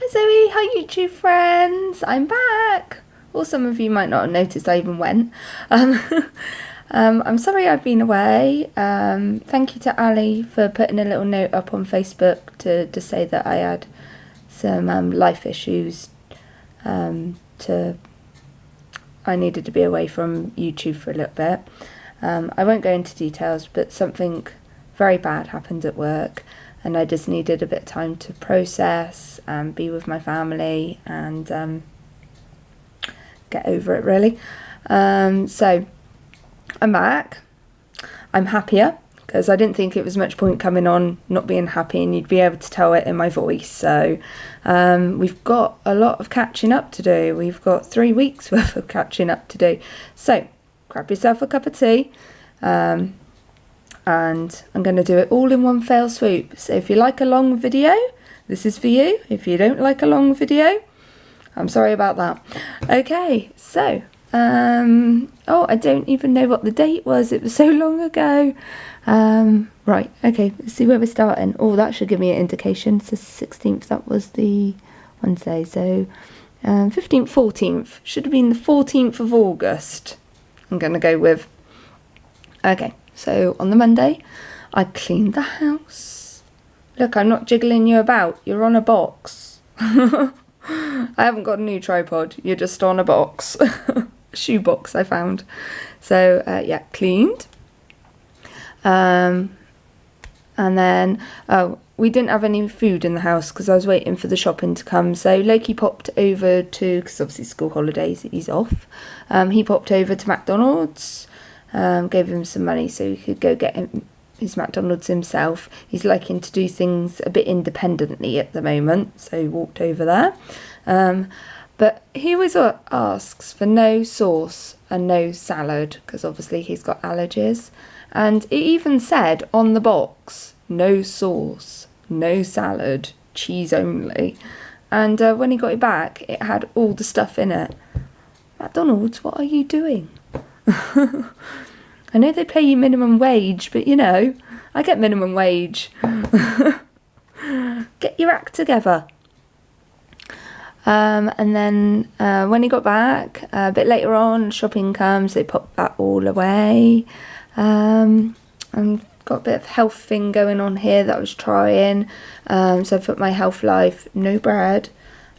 Hi Zoe, hi YouTube friends, I'm back. Or some of you might not have noticed I even went. Um, I'm sorry I've been away. Thank you to Ali for putting a little note up on Facebook to say that I had some life issues. I needed to be away from YouTube for a little bit. I won't go into details, but something very bad happened at work. And I just needed a bit of time to process and be with my family and get over it, really. So I'm back. I'm happier because I didn't think it was much point coming on not being happy, and you'd be able to tell it in my voice. So we've got a lot of catching up to do. We've got 3 weeks worth of catching up to do. So grab yourself a cup of tea. And I'm going to do it all in one fell swoop. So if you like a long video, this is for you. If you don't like a long video, I'm sorry about that. Okay, so, oh, I don't even know what the date was. It was so long ago. Right, okay, let's see where we're starting. Oh, that should give me an indication. It's the 16th, that was the Wednesday. So, 15th, 14th. Should have been the 14th of August. I'm going to go with. Okay. So on the Monday, I cleaned the house. Look, I'm not jiggling you about. You're on a box. I haven't got a new tripod. You're just on a box. A shoe box I found. So, yeah, cleaned. And then, we didn't have any food in the house because I was waiting for the shopping to come. So Loki popped over to, because obviously school holidays, he's off. He popped over to McDonald's. Gave him some money so he could go get his McDonald's himself. He's liking to do things a bit independently at the moment, so he walked over there. But he always asks for no sauce and no salad, because obviously he's got allergies. And it even said on the box, no sauce, no salad, cheese only. And when he got it back, it had all the stuff in it. McDonald's, what are you doing? I know they pay you minimum wage, but you know, I get minimum wage. Get your act together. And then when he got back, a bit later on, shopping comes, they pop that all away. And got a bit of health thing going on here that I was trying. So I put my Health Life, no bread,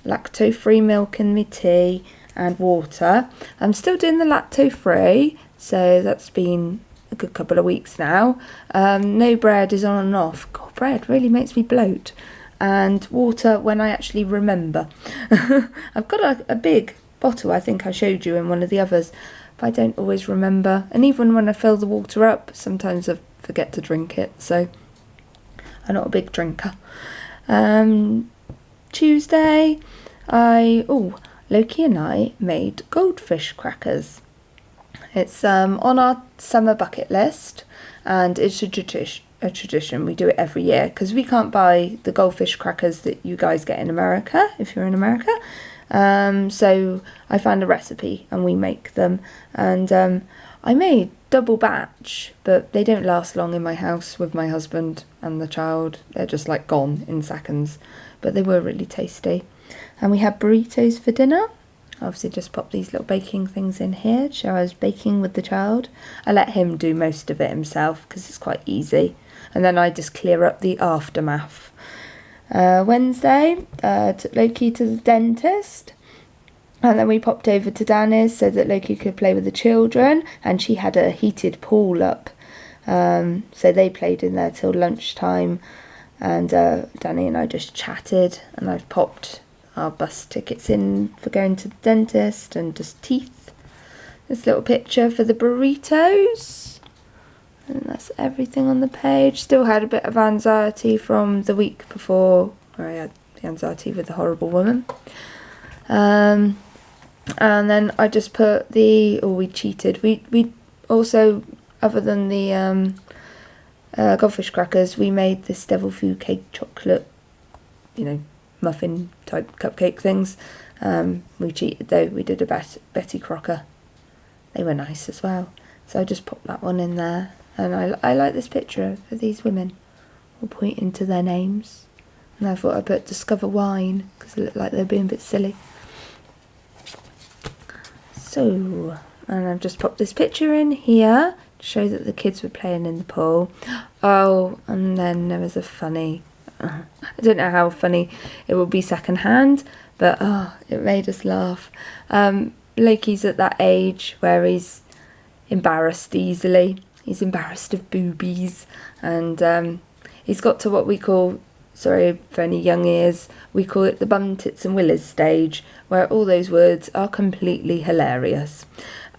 lacto-free milk in my tea, and water. I'm still doing the lacto-free, so that's been a good couple of weeks now. No bread is on and off. God, bread really makes me bloat. And water when I actually remember. I've got a big bottle, I think I showed you in one of the others, but I don't always remember. And even when I fill the water up, sometimes I forget to drink it, so I'm not a big drinker. Tuesday, Loki and I made goldfish crackers. It's on our summer bucket list, and it's a tradition. We do it every year because we can't buy the goldfish crackers that you guys get in America if you're in America. So I found a recipe and we make them. And I made double batch, but they don't last long in my house with my husband and the child. They're just like gone in seconds, but they were really tasty. And we had burritos for dinner. Obviously just pop these little baking things in here to show I was baking with the child. I let him do most of it himself because it's quite easy. And then I just clear up the aftermath. Wednesday, took Loki to the dentist. And then we popped over to Danny's so that Loki could play with the children. And she had a heated pool up. So they played in there till lunchtime. And Danny and I just chatted. And I've popped our bus tickets in for going to the dentist and just teeth. This little picture for the burritos. And that's everything on the page. Still had a bit of anxiety from the week before, where I had the anxiety with the horrible woman. And then I just put we cheated. We also, other than the goldfish crackers, we made this devil food cake chocolate, muffin type cupcake things. We cheated though. We did a Betty Crocker. They were nice as well. So I just popped that one in there. And I like this picture of these women all pointing to their names. And I thought I'd put Discover Wine because it looked like they're being a bit silly. So, and I've just popped this picture in here to show that the kids were playing in the pool. Oh, and then there was a funny, I don't know how funny it will be secondhand, but it made us laugh. Loki's at that age where he's embarrassed easily. He's embarrassed of boobies, and he's got to what we call, sorry for any young ears, we call it the bum, tits and willies stage, where all those words are completely hilarious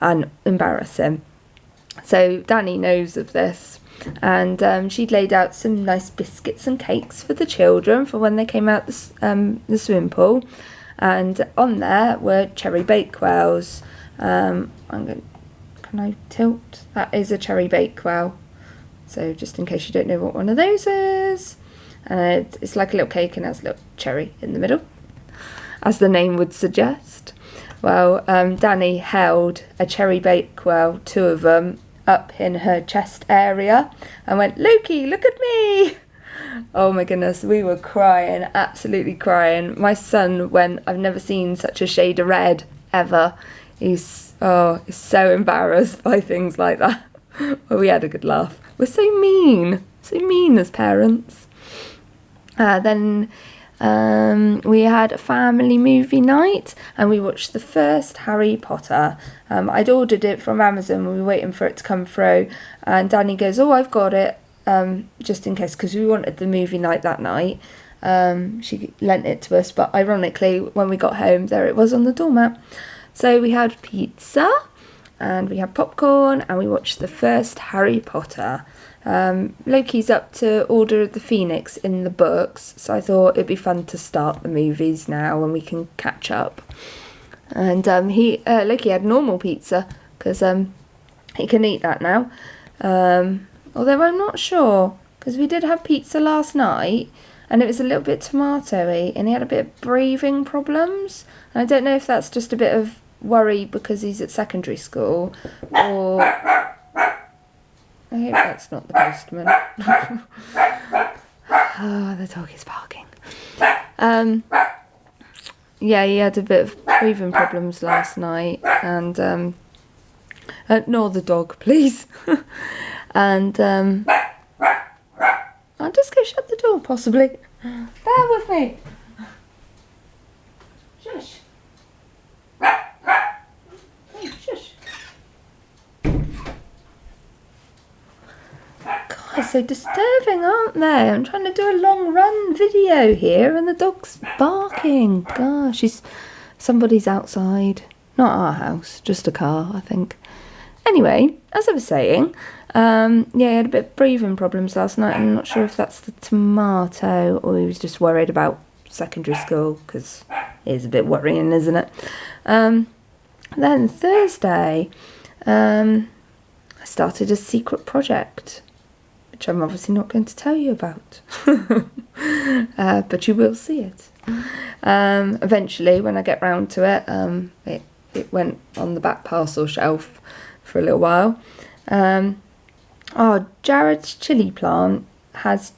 and embarrassing. So Danny knows of this, and she'd laid out some nice biscuits and cakes for the children for when they came out the swimming pool, and on there were cherry bakewells. Can I tilt? That is a cherry bakewell. So just in case you don't know what one of those is. And it's like a little cake and has a little cherry in the middle, as the name would suggest. Well, Danny held a cherry bakewell, 2 of them, up in her chest area and went, "Loki, look at me!" Oh my goodness, we were crying, absolutely crying. My son went, I've never seen such a shade of red ever. He's so embarrassed by things like that. Well, we had a good laugh. We're so mean as parents. Then we had a family movie night and we watched the first Harry Potter. I'd ordered it from Amazon. We were waiting for it to come through, and Danny goes, "Oh, I've got it," just in case, because we wanted the movie night that night. She lent it to us, but ironically, when we got home, there it was on the doormat. So we had pizza and we had popcorn and we watched the first Harry Potter. Loki's up to Order of the Phoenix in the books, so I thought it'd be fun to start the movies now and we can catch up. And Loki had normal pizza because he can eat that now. Although I'm not sure, because we did have pizza last night and it was a little bit tomatoey and he had a bit of breathing problems. And I don't know if that's just a bit of worry because he's at secondary school, or I hope that's not the postman. Oh, the dog is barking. Yeah, he had a bit of breathing problems last night, and ignore the dog, please. And I'll just go shut the door, possibly. Bear with me. Shush. Hey, shush. God, it's so disturbing, aren't they? I'm trying to do a long run video here and the dog's barking. Gosh, somebody's outside. Not our house, just a car, I think. Anyway, as I was saying, yeah, he had a bit of breathing problems last night. I'm not sure if that's the tomato or he was just worried about secondary school, because it is a bit worrying, isn't it? Then Thursday, I started a secret project, which I'm obviously not going to tell you about, but you will see it. Eventually, when I get round to it, it went on the back parcel shelf for a little while. Jared's chilli plant had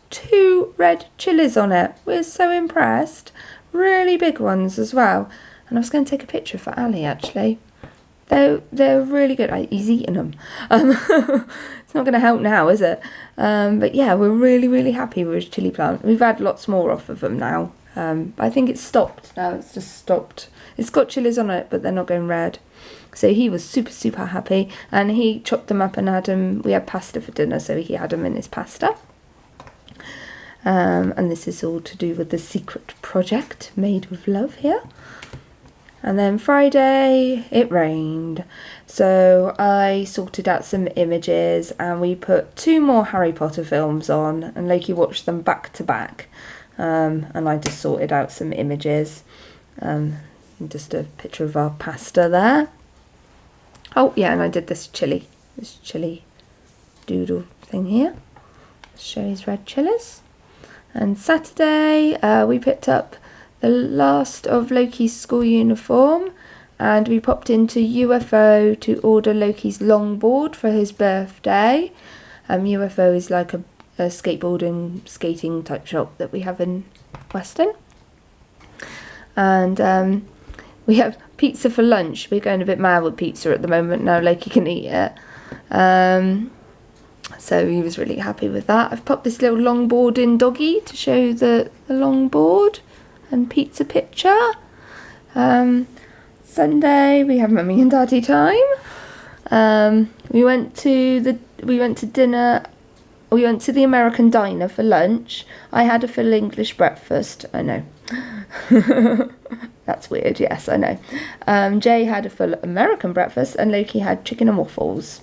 2 red chilies on it. We're so impressed. Really big ones as well. And I was going to take a picture for Ali, actually. They're really good. He's eating them. It's not going to help now, is it? But yeah, we're really, really happy with his chilli plant. We've had lots more off of them now. But I think it's stopped now. It's just stopped. It's got chilies on it, but they're not going red. So he was super, super happy. And he chopped them up and had them. We had pasta for dinner, so he had them in his pasta. And this is all to do with the secret project made with love here. And then Friday it rained, so I sorted out some images and we put 2 more Harry Potter films on, and Loki watched them back to back, and I just sorted out some images, just a picture of our pasta there. Oh yeah, and I did this chilli doodle thing here, show his red chilies. And Saturday we picked up the last of Loki's school uniform and we popped into UFO to order Loki's longboard for his birthday. UFO is like a skateboarding, skating type shop that we have in Weston. And we have pizza for lunch. We're going a bit mad with pizza at the moment now. Lakey can eat it. So he was really happy with that. I've popped this little longboard in doggy to show the longboard and pizza picture. Sunday we have mummy and daddy time. We went to dinner. We went to the American diner for lunch. I had a full English breakfast. I know. That's weird. Yes, I know. Jay had a full American breakfast and Loki had chicken and waffles.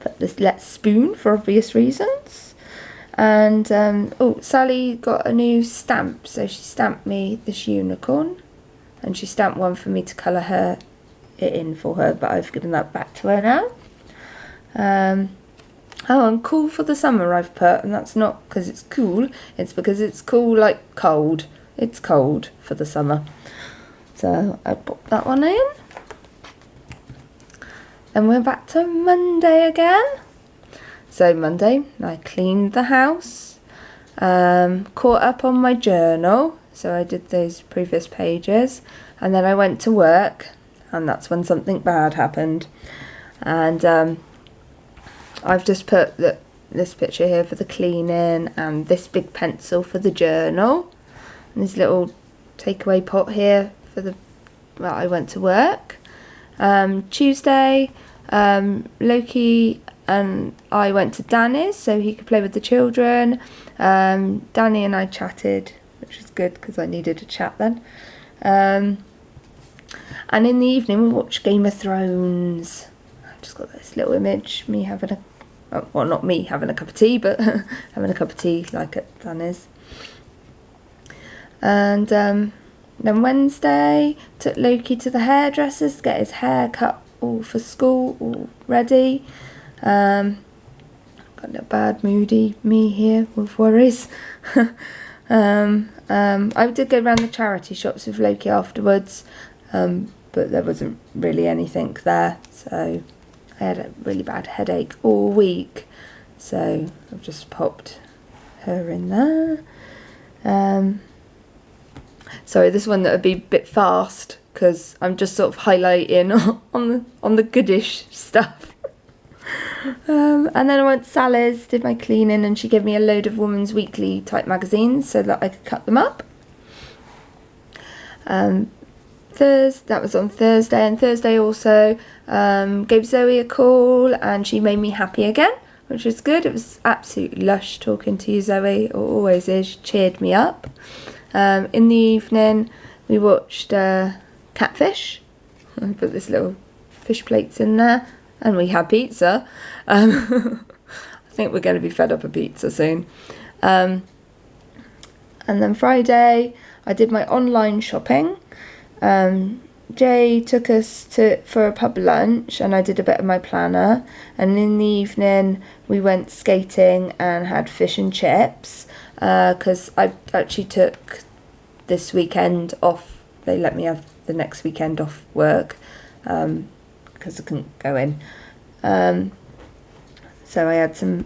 Put this let's spoon for obvious reasons. And Sally got a new stamp, so she stamped me this unicorn, and she stamped one for me to colour it in for her, but I've given that back to her now. And cool for the summer I've put, and that's not because it's cool, it's because it's cool like cold. It's cold for the summer. So I popped that one in. Then we're back to Monday again. So Monday, I cleaned the house, caught up on my journal, so I did those previous pages, and then I went to work, and that's when something bad happened. And I've just put this picture here for the cleaning, and this big pencil for the journal, and this little takeaway pot here for I went to work. Tuesday, Loki and I went to Danny's so he could play with the children. Danny and I chatted, which is good because I needed a chat then. And in the evening we watched Game of Thrones. I've just got this little image, me having well, not me having a cup of tea, but having a cup of tea like at Danny's. And then Wednesday, took Loki to the hairdressers to get his hair cut all for school, all ready. Got a little bad moody me here with worries. I did go around the charity shops with Loki afterwards, but there wasn't really anything there, so I had a really bad headache all week, so I've just popped her in there. Sorry, this one that would be a bit fast because I'm just sort of highlighting on the goodish stuff. And then I went to Sally's, did my cleaning, and she gave me a load of Woman's Weekly type magazines so that I could cut them up. That was on Thursday, and Thursday also gave Zoe a call, and she made me happy again, which was good. It was absolutely lush talking to you, Zoe. It always is. She cheered me up. In the evening we watched Catfish. I put this little fish plates in there, and we had pizza. I think we're going to be fed up of pizza soon. And then Friday I did my online shopping. Jay took us for a pub lunch, and I did a bit of my planner, and in the evening we went skating and had fish and chips, because I actually took this weekend off. They let me have the next weekend off work because I couldn't go in, so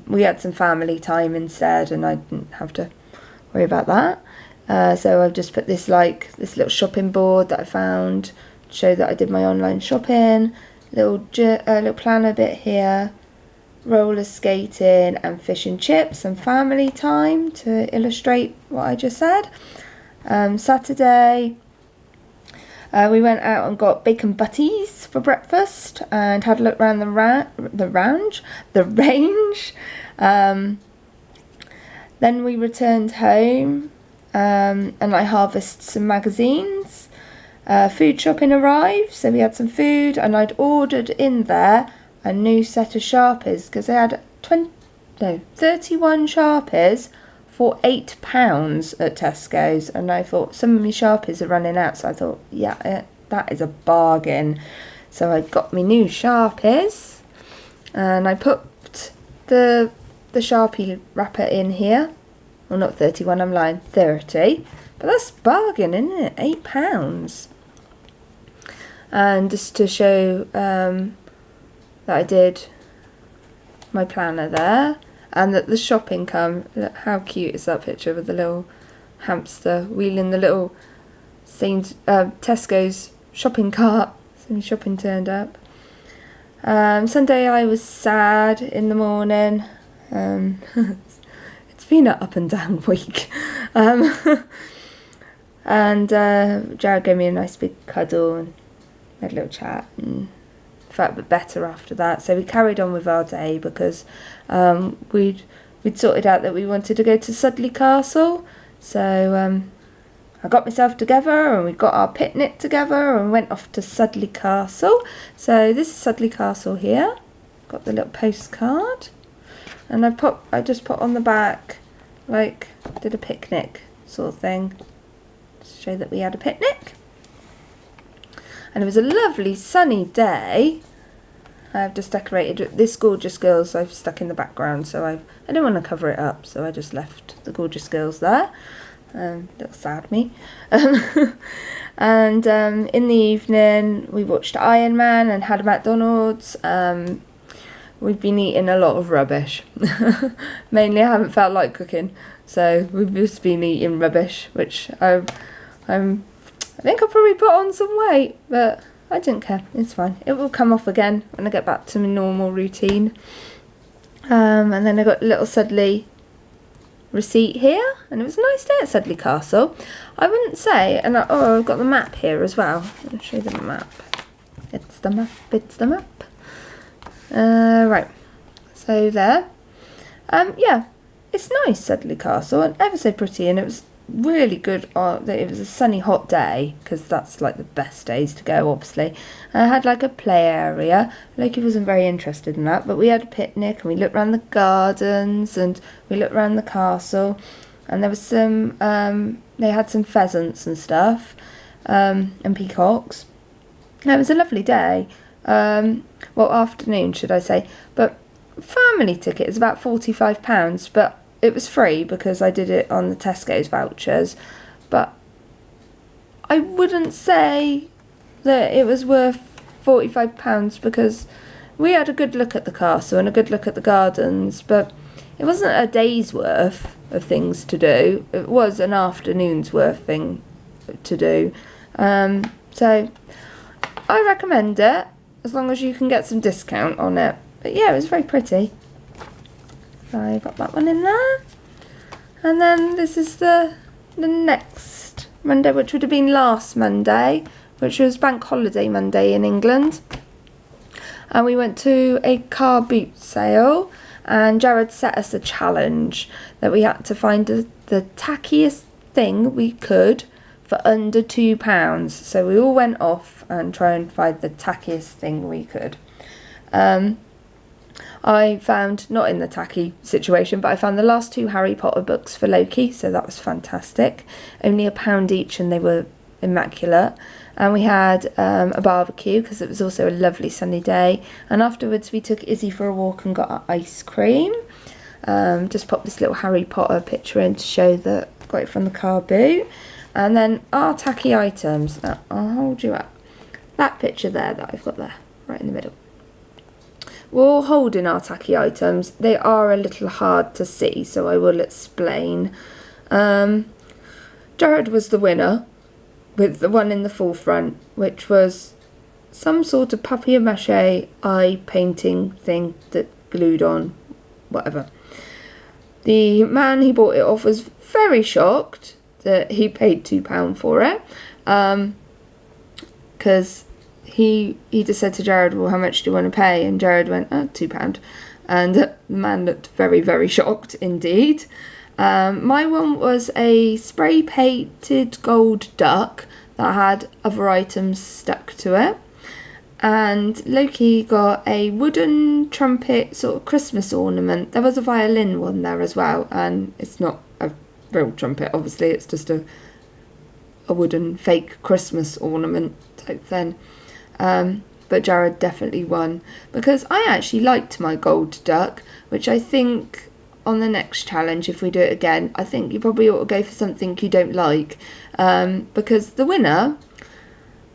we had some family time instead, and I didn't have to worry about that. So I've just put this little shopping board that I found to show that I did my online shopping, little planner bit here, roller skating and fish and chips and family time to illustrate what I just said. Saturday we went out and got bacon butties for breakfast and had a look around the range. Then we returned home, and I harvested some magazines. Food shopping arrived, so we had some food, and I'd ordered in there a new set of Sharpies because they had 31 Sharpies for £8 at Tesco's, and I thought some of my Sharpies are running out, so I thought, yeah, that is a bargain. So I got me new Sharpies, and I put the Sharpie wrapper in here. Well, not 31, I'm lying, 30, but that's bargain, isn't it? £8. And just to show that I did my planner there. and that the shopping come. Look how cute is that picture with the little hamster wheeling the little Tesco's shopping cart. Some shopping turned up. Sunday I was sad in the morning. It's been an up and down week. And Jared gave me a nice big cuddle and had a little chat and felt a bit better after that. So we carried on with our day because we'd sorted out that we wanted to go to Sudley Castle. So I got myself together and we got our picnic together and went off to Sudley Castle. So this is Sudley Castle here. Got the little postcard. And I just put on the back, like, did a picnic sort of thing. To show that we had a picnic. And it was a lovely sunny day. I've just decorated this Gorgeous Girls I've stuck in the background, so I didn't want to cover it up, so I just left the Gorgeous Girls there. Little sad me. And in the evening we watched Iron Man and had a McDonald's. We've been eating a lot of rubbish. Mainly I haven't felt like cooking, so we've just been eating rubbish, which I think I'll probably put on some weight, but I didn't care. It's fine. It will come off again when I get back to my normal routine. And then I got a little Sudley receipt here, and it was a nice day at Sudley Castle. I wouldn't say, and I've got the map here as well. I'll show you the map. It's the map. Right, so there. Yeah, it's nice, Sudley Castle, and ever so pretty, and it was really good. It was a sunny, hot day, because that's like the best days to go, obviously. I had like a play area. Loki wasn't very interested in that, but we had a picnic and we looked around the gardens and we looked around the castle, and there was some they had some pheasants and stuff, and peacocks. It was a lovely day. Well, afternoon should I say, but family ticket is about £45, but it was free because I did it on the Tesco's vouchers. But I wouldn't say that it was worth £45 because we had a good look at the castle and a good look at the gardens, but it wasn't a day's worth of things to do. It was an afternoon's worth thing to do. So I recommend it as long as you can get some discount on it. But yeah, it was very pretty. So I got that one in there. And then this is the next Monday, which would have been last Monday, which was Bank Holiday Monday in England. And we went to a car boot sale, and Jared set us a challenge that we had to find the tackiest thing we could for under £2. So we all went off and tried and find the tackiest thing we could. I found, not in the tacky situation, but I found the last 2 Harry Potter books for Loki, so that was fantastic. Only £1 each, and they were immaculate. And we had a barbecue because it was also a lovely sunny day. And afterwards we took Izzy for a walk and got our ice cream. Just popped this little Harry Potter picture in to show that I got it from the car boot. And then our tacky items. I'll hold you up. That picture there that I've got there, right in the middle. We're all holding our tacky items. They are a little hard to see, so I will explain. Jared was the winner with the one in the forefront, which was some sort of papier-mâché eye painting thing that glued on, whatever. The man he bought it off was very shocked that he paid £2 for it, because he just said to Jared, well, how much do you want to pay? And Jared went, £2. And the man looked very, very shocked indeed. My one was a spray painted gold duck that had other items stuck to it. And Loki got a wooden trumpet sort of Christmas ornament. There was a violin one there as well, and it's not a real trumpet, obviously, it's just a wooden fake Christmas ornament type thing. But Jared definitely won because I actually liked my gold duck, which I think on the next challenge, if we do it again, I think you probably ought to go for something you don't like, because the winner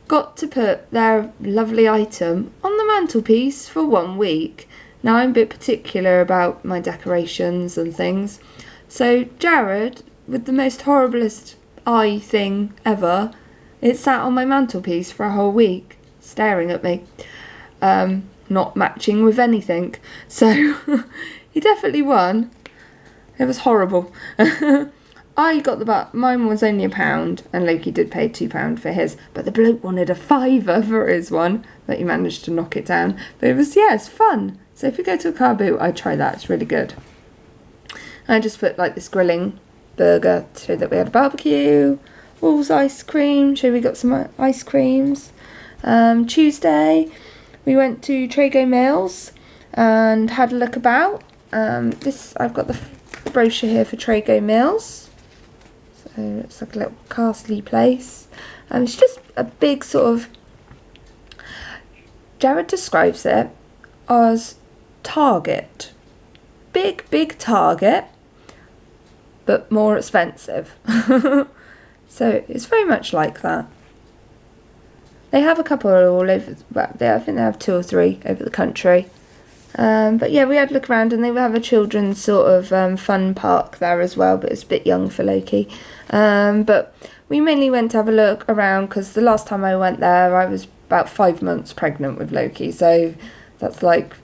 got to put their lovely item on the mantelpiece for 1 week. Now I'm a bit particular about my decorations and things. So Jared, with the most horriblest eye thing ever, it sat on my mantelpiece for a whole week, staring at me, not matching with anything. So he definitely won. It was horrible. I got mine was only £1, and Loki did pay £2 for his, but the bloke wanted a £5 for his one, but he managed to knock it down. But it's fun. So if you go to a car boot, I'd try that. It's really good. I just put like this grilling burger to show that we had a barbecue. Walls ice cream, show we got some ice creams. Tuesday, we went to Trago Mills and had a look about. I've got the brochure here for Trago Mills. So it's like a little castle place. It's just a big sort of, Jared describes it as Target. Big Target, but more expensive. So it's very much like that. They have a couple all over, I think they have 2 or 3 over the country. But yeah, we had a look around, and they have a children's sort of fun park there as well, but it's a bit young for Loki. But we mainly went to have a look around because the last time I went there, I was about 5 months pregnant with Loki, so that's like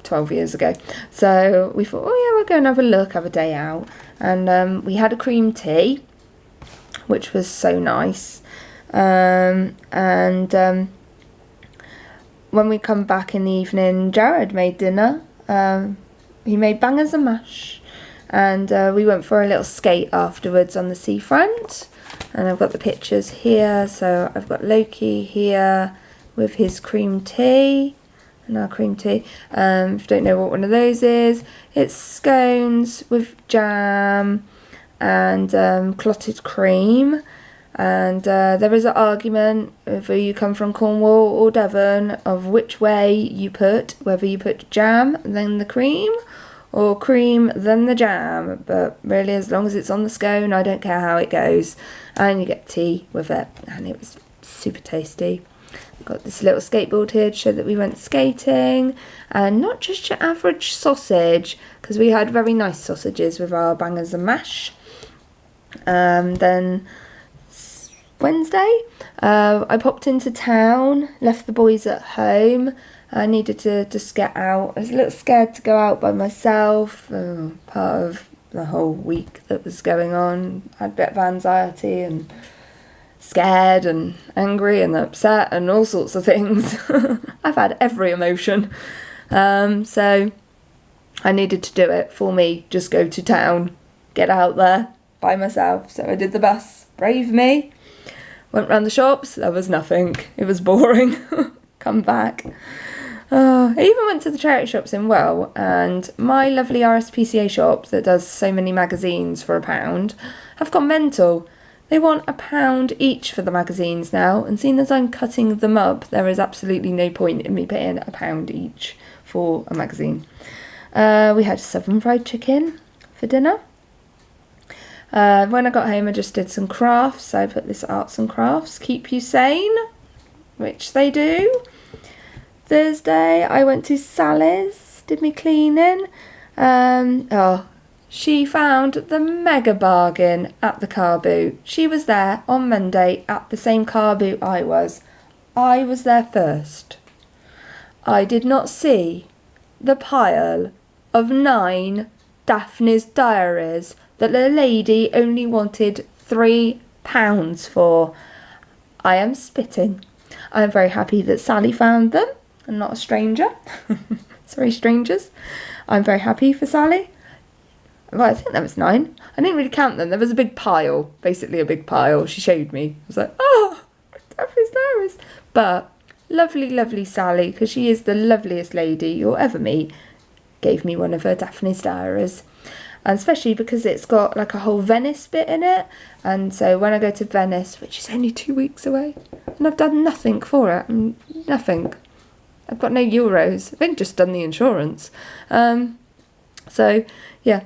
12 years ago. So we thought, oh yeah, we'll go and have a look, have a day out. And we had a cream tea, which was so nice. When we come back in the evening, Jared made dinner. He made bangers and mash, and we went for a little skate afterwards on the seafront. And I've got the pictures here. So I've got Loki here with his cream tea, and our cream tea. If you don't know what one of those is, it's scones with jam and clotted cream. And there is an argument, whether you come from Cornwall or Devon, of which way you put, whether you put jam then the cream, or cream then the jam. But really, as long as it's on the scone, I don't care how it goes. And you get tea with it, and it was super tasty. Got this little skateboard here to show that we went skating, and not just your average sausage, because we had very nice sausages with our bangers and mash. Then Wednesday, I popped into town, left the boys at home. I needed to just get out. I was a little scared to go out by myself, part of the whole week that was going on. I had a bit of anxiety and scared and angry and upset and all sorts of things. I've had every emotion. So I needed to do it for me, just go to town, get out there by myself. So I did the bus, brave me. Went round the shops, there was nothing. It was boring. Come back. I even went to the charity shops in Well, and my lovely RSPCA shop that does so many magazines for £1 have gone mental. They want £1 each for the magazines now, and seeing as I'm cutting them up, there is absolutely no point in me paying £1 each for a magazine. We had Southern fried chicken for dinner. When I got home, I just did some crafts. I put this arts and crafts keep you sane, which they do. Thursday, I went to Sally's, did me cleaning. She found the mega bargain at the car boot. She was there on Monday at the same car boot I was. I was there first. I did not see the pile of 9 Daphne's Diaries that the lady only wanted £3 for. I am spitting. I am very happy that Sally found them and not a stranger. Sorry, strangers. I'm very happy for Sally. Well, I think there was 9. I didn't really count them. There was a big pile, basically a big pile. She showed me. I was like, oh, Daphne's Diaries. But lovely, lovely Sally, because she is the loveliest lady you'll ever meet, gave me one of her Daphne's Diaries. And especially because it's got like a whole Venice bit in it. And so when I go to Venice, which is only 2 weeks away, and I've done nothing for it, nothing. I've got no euros. I've only just done the insurance. So yeah,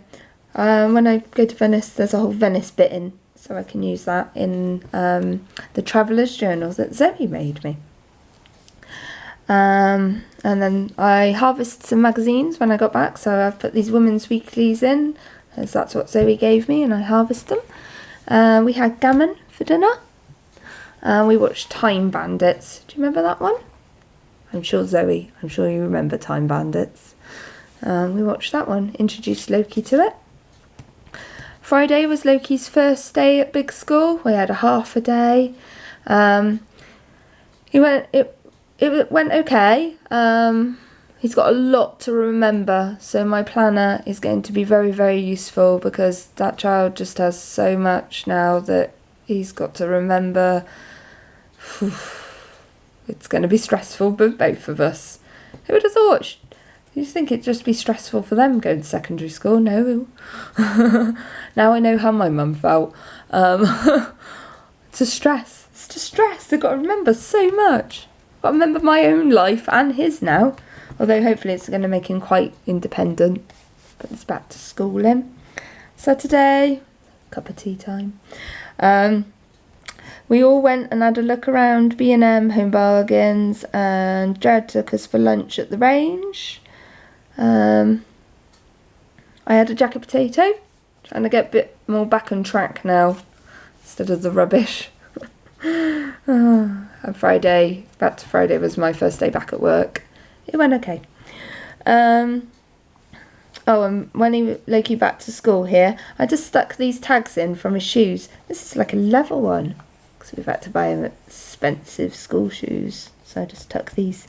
when I go to Venice, there's a whole Venice bit in, so I can use that in the Traveller's Journal that Zoe made me. And then I harvested some magazines when I got back, so I've put these women's weeklies in, as that's what Zoe gave me, and I harvested them. We had gammon for dinner. We watched Time Bandits. Do you remember that one? I'm sure you remember Time Bandits. We watched that one, introduced Loki to it. Friday was Loki's first day at big school. We had a half a day. It went okay. He's got a lot to remember, so my planner is going to be very, very useful, because that child just has so much now that he's got to remember. It's going to be stressful for both of us. Who would have thought? You think it'd just be stressful for them going to secondary school? No. Now I know how my mum felt. It's a stress. It's just stress. They've got to remember so much. I've got to remember my own life and his now. Although hopefully it's going to make him quite independent. But it's back to school in. Saturday, cup of tea time. We all went and had a look around B&M, Home Bargains, and Jared took us for lunch at the range. I had a jacket potato, trying to get a bit more back on track now, instead of the rubbish. And back to Friday was my first day back at work. It went okay. And when Loki back to school here, I just stuck these tags in from his shoes. This is like a leather one, because we've had to buy him expensive school shoes. So I just tuck these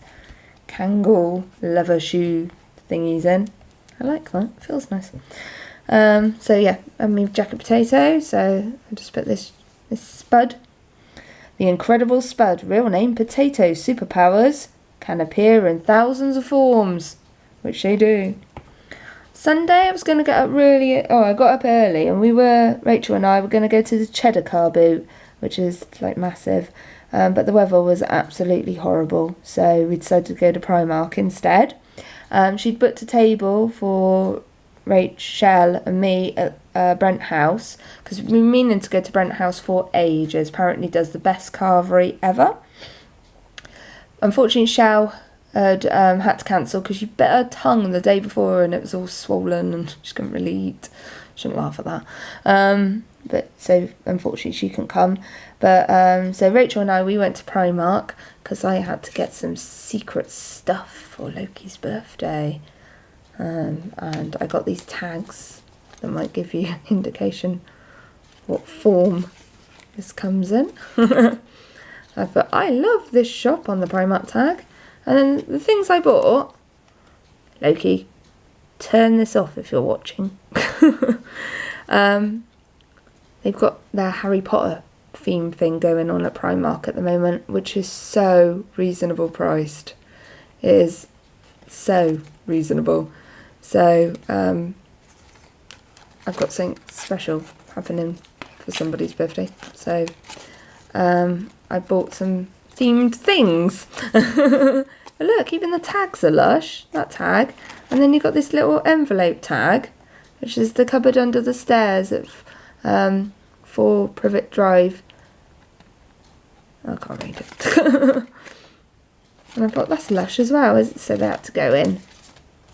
Kangol leather shoe thingies in. I like that, it feels nice. So yeah, I moved jacket potato, so I just put this Spud. The Incredible Spud, real name Potato, superpowers can appear in thousands of forms, which they do. Sunday I was going to get up I got up early, and Rachel and I were going to go to the Cheddar Car Boot, which is like massive, but the weather was absolutely horrible, so we decided to go to Primark instead. She'd booked a table for Rachel and me at Brent House, because we've been meaning to go to Brent House for ages. Apparently does the best carvery ever. Unfortunately, Shell had to cancel because she bit her tongue the day before and it was all swollen and she couldn't really eat. Shouldn't laugh at that. But so unfortunately she couldn't come. But so Rachel and I, we went to Primark because I had to get some secret stuff for Loki's birthday. And I got these tags that might give you an indication what form this comes in. I thought, I love this shop on the Primark tag. And then the things I bought, Loki, turn this off if you're watching. They've got their Harry Potter theme thing going on at Primark at the moment, which is so reasonable priced. It is so reasonable. So I've got something special happening for somebody's birthday. So I bought some themed things. But look, even the tags are lush, that tag. And then you've got this little envelope tag, which is the cupboard under the stairs at 4 Privet Drive. I can't read it. And I thought, that's lush as well, isn't it? So they had to go in.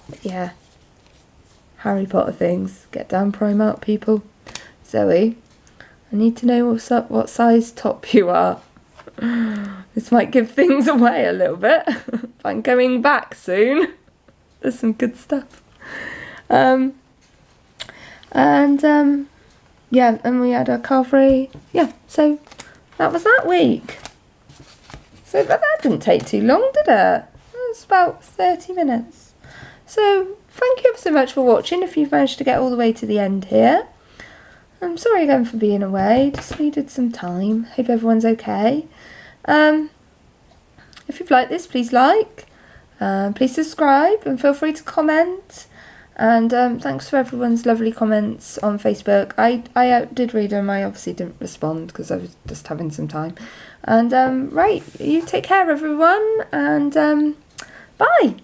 But yeah, Harry Potter things. Get down Primark, people. Zoe, I need to know what size top you are. This might give things away a little bit. I'm going back soon. There's some good stuff. Yeah, and we had a carvery. Yeah, so that was that week. So but that didn't take too long, did it? It was about 30 minutes. So thank you ever so much for watching, if you've managed to get all the way to the end here. I'm sorry again for being away, just needed some time. Hope everyone's okay. If you've liked this, please like, please subscribe, and feel free to comment. And thanks for everyone's lovely comments on Facebook. I did read them. I obviously didn't respond because I was just having some time. And right, you take care everyone, and bye.